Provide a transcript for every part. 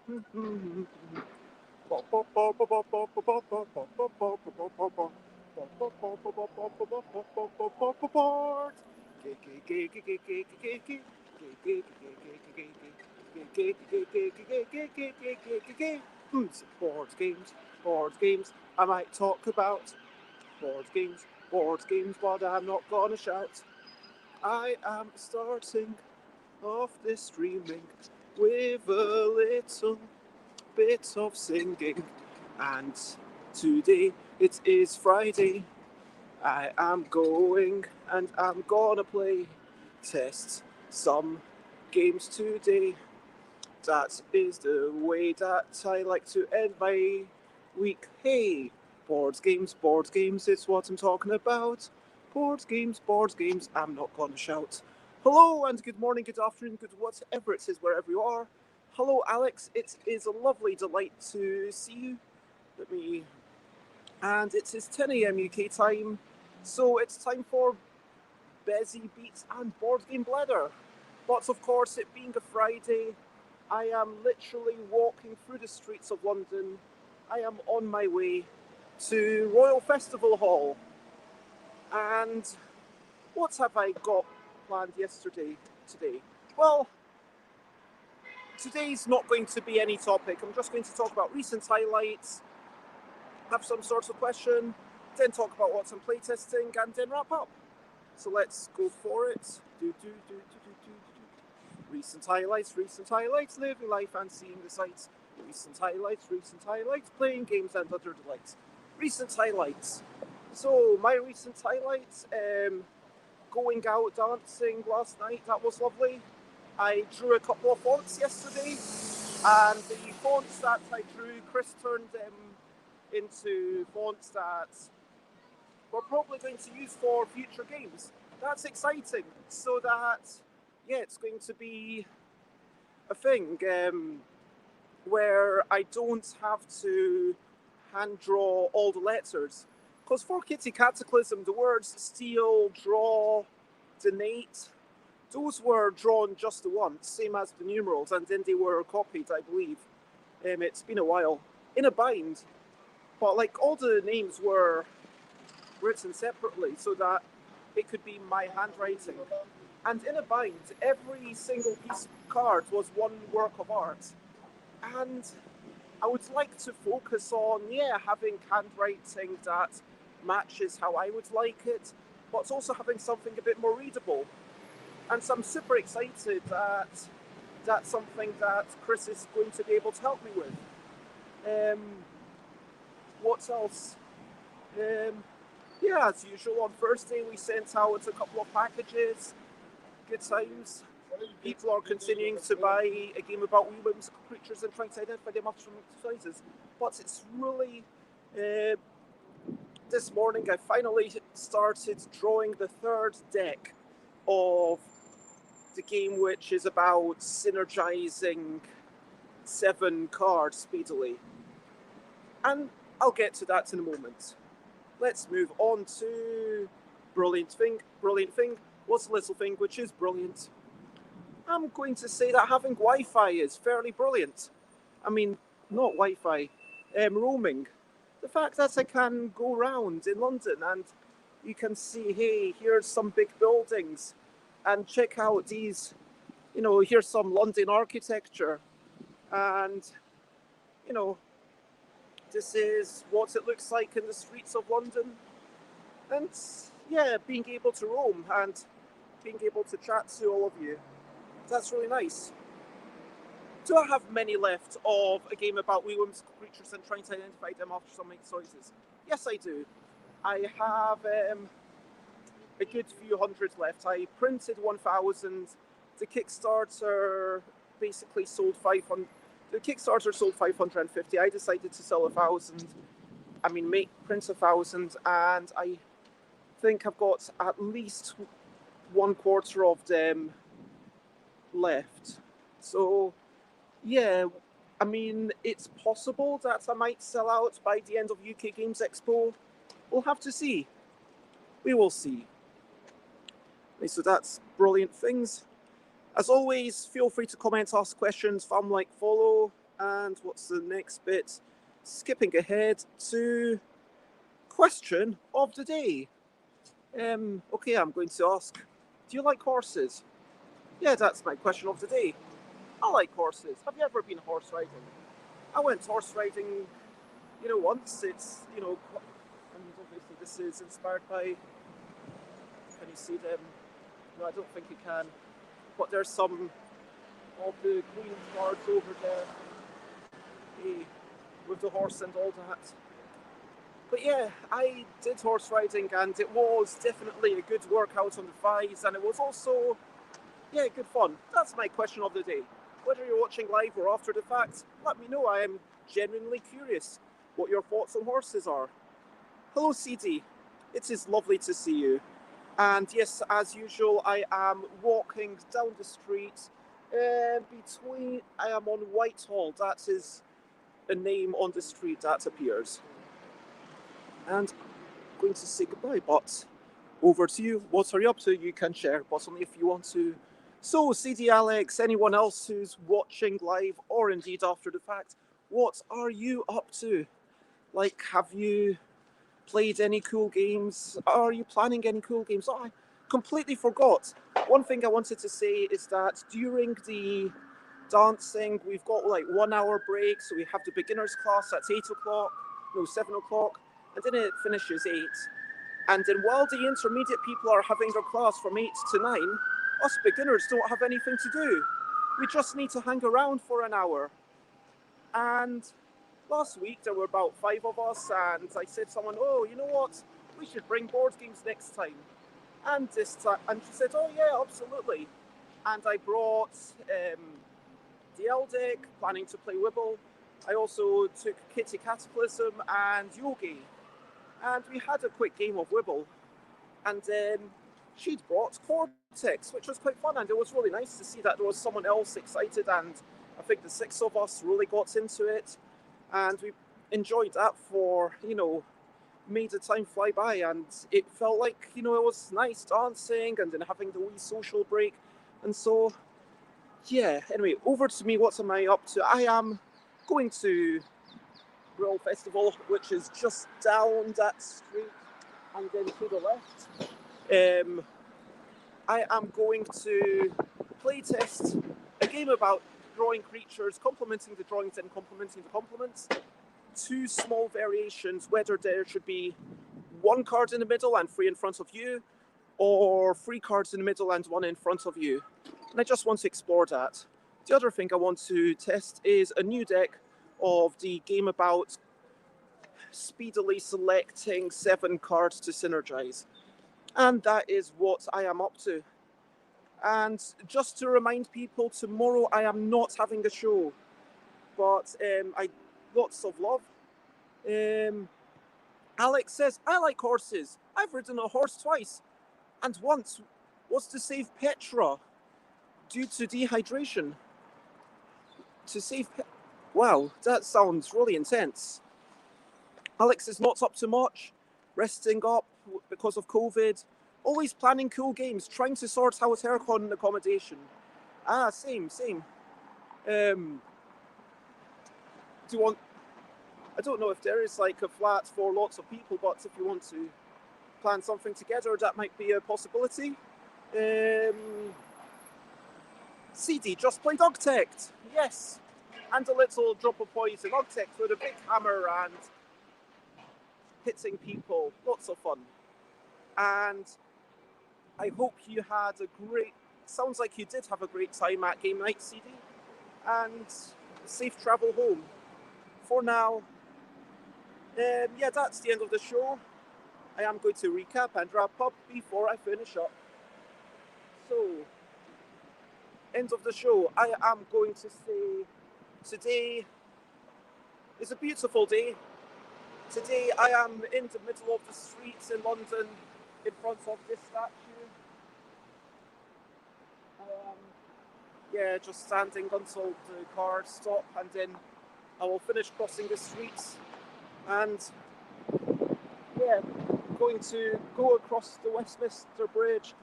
Board games, board games. I might talk about board games, but I'm not gonna shout. I am starting off this streaming with a little bit of singing. And today it is Friday. I am going and I'm gonna play test some games today. That is the way that I like to end my week. Hey, board games, it's what I'm talking about. Board games, I'm not gonna shout. Hello and good morning, good afternoon, good whatever it is, wherever you are. Hello, Alex, it is a lovely delight to see you. Let me. And it is 10 a.m. UK time, so it's time for Bezzy Beats and Board Game Bladder. But of course, it being a Friday, I am literally walking through the streets of London. I am on my way to Royal Festival Hall. And what have I got planned today? Well, today's not going to be any topic. I'm just going to talk about recent highlights, have some sort of question, then talk about what's in playtesting, and then wrap up. So let's go for it. Recent highlights, living life and seeing the sights. Recent highlights, playing games and other delights. Recent highlights. So my recent highlights, going out dancing last night, that was lovely. I drew a couple of fonts yesterday, and the fonts that I drew, Chris turned them into fonts that we're probably going to use for future games. That's exciting. So that, yeah, it's going to be a thing where I don't have to hand draw all the letters. Because for Kitty Cataclysm, the words steal, draw, donate, those were drawn just the once, same as the numerals, and then they were copied, I believe. It's been a while. In a bind. But like all the names were written separately so that it could be my handwriting. And in a bind, every single piece of card was one work of art. And I would like to focus on, having handwriting that matches how I would like it, but also having something a bit more readable. And so I'm super excited that that's something that Chris is going to be able to help me with. What else? As usual, on Thursday we sent out a couple of packages. Good times. People are continuing to buy a game about wee whimsical creatures and trying to identify them after some exercises. But it's really... this morning I finally started drawing the third deck of the game, which is about synergizing 7 cards speedily. And I'll get to that in a moment. Let's move on to brilliant thing. What's the little thing which is brilliant? I'm going to say that having Wi-Fi is fairly brilliant. I mean, not Wi-Fi, roaming. The fact that I can go around in London and you can see, hey, here's some big buildings, and check out these, here's some London architecture, and, this is what it looks like in the streets of London. And, being able to roam and being able to chat to all of you. That's really nice. Do I have many left of a game about wee whimsical creatures and trying to identify them after some choices? Yes, I do. I have a good few hundred left. I printed 1,000. The Kickstarter basically sold 500. The Kickstarter sold 550. I decided to sell 1,000. Print 1,000, and I think I've got at least 1/4 of them left. So, it's possible that I might sell out by the end of UK Games Expo. We'll have to see. We will see. Okay, so that's brilliant things. As always, feel free to comment, ask questions, follow, and And what's the next bit? Skipping ahead to question of the day. Okay, I'm going to ask, do you like horses? Yeah, that's my question of the day. I like horses. Have you ever been horse riding? I went horse riding, once. It's, and obviously this is inspired by, can you see them? No, I don't think you can. But there's some of the Queen's guards over there, with the horse and all that. But yeah, I did horse riding, and it was definitely a good workout on the thighs, and it was also, good fun. That's my question of the day. Whether you're watching live or after the fact, let me know. I am genuinely curious what your thoughts on horses are. Hello, CD. It is lovely to see you. And yes, as usual, I am walking down the street I am on Whitehall. That is a name on the street that appears. And I'm going to say goodbye, but over to you. What are you up to? You can share, but only if you want to. So, CD Alex, anyone else who's watching live or indeed after the fact, what are you up to? Like, have you played any cool games? Are you planning any cool games? Oh, I completely forgot. One thing I wanted to say is that during the dancing, we've got like 1 hour break. So we have the beginners class at 7 o'clock, and then it finishes 8. And then while the intermediate people are having their class from 8 to 9, us beginners don't have anything to do. We just need to hang around for an hour. And last week there were about 5 of us, and I said to someone, oh, you know what? We should bring board games next time. And this time, and she said, oh yeah, absolutely. And I brought the L deck, planning to play Wibble. I also took Kitty Cataclysm and Yogi. And we had a quick game of Wibble. And then she'd brought Cortex, which was quite fun. And it was really nice to see that there was someone else excited. And I think the 6 of us really got into it. And we enjoyed that for, made the time fly by. And it felt like, it was nice dancing and then having the wee social break. And so, yeah, anyway, over to me. What am I up to? I am going to Grill Festival, which is just down that street and then to the left. I am going to playtest a game about drawing creatures, complementing the drawings and complementing the complements. 2 small variations, whether there should be 1 card in the middle and 3 in front of you, or 3 cards in the middle and 1 in front of you. And I just want to explore that. The other thing I want to test is a new deck of the game about speedily selecting 7 cards to synergize. And that is what I am up to. And just to remind people, tomorrow I am not having a show, but lots of love. Alex says, I like horses. I've ridden a horse twice, and once was to save Petra due to dehydration. Wow, that sounds really intense. Alex is not up to much, resting up because of COVID, always planning cool games, trying to sort out aircon accommodation. Same. I don't know if there is like a flat for lots of people, but if you want to plan something together, that might be a possibility. CD just played Architect, yes, and a little drop of poison. Architect with a big hammer and hitting people, lots of fun. And I hope you had sounds like you did have a great time at Game Night, CD, and safe travel home. For now, that's the end of the show. I am going to recap and wrap up before I finish up. So, end of the show. I am going to say today is a beautiful day. Today I am in the middle of the streets in London in front of this statue. Just standing until the cars stop, and then I will finish crossing the streets and going to go across the Westminster Bridge.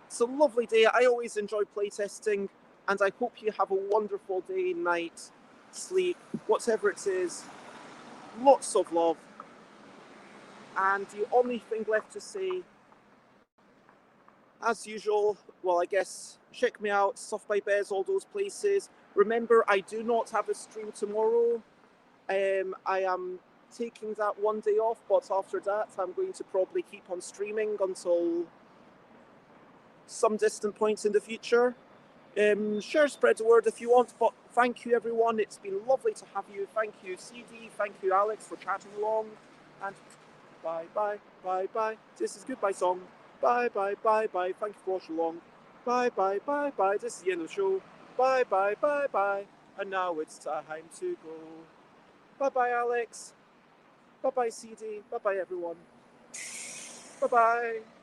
It's a lovely day. I always enjoy playtesting, and I hope you have a wonderful day, night, sleep, whatever it is. Lots of love. And the only thing left to say, as usual, well, I guess check me out, Stuff by Bez, all those places. Remember, I do not have a stream tomorrow. I am taking that one day off, but after that, I'm going to probably keep on streaming until some distant points in the future. Share, spread the word if you want, but thank you, everyone. It's been lovely to have you. Thank you, CD. Thank you, Alex, for chatting along. And bye, bye, bye, bye. This is Goodbye Song. Bye, bye, bye, bye. Thank you for watching along. Bye, bye, bye, bye. This is the end of the show. Bye, bye, bye, bye. And now it's time to go. Bye, bye, Alex. Bye, bye, CD. Bye, bye, everyone. Bye, bye.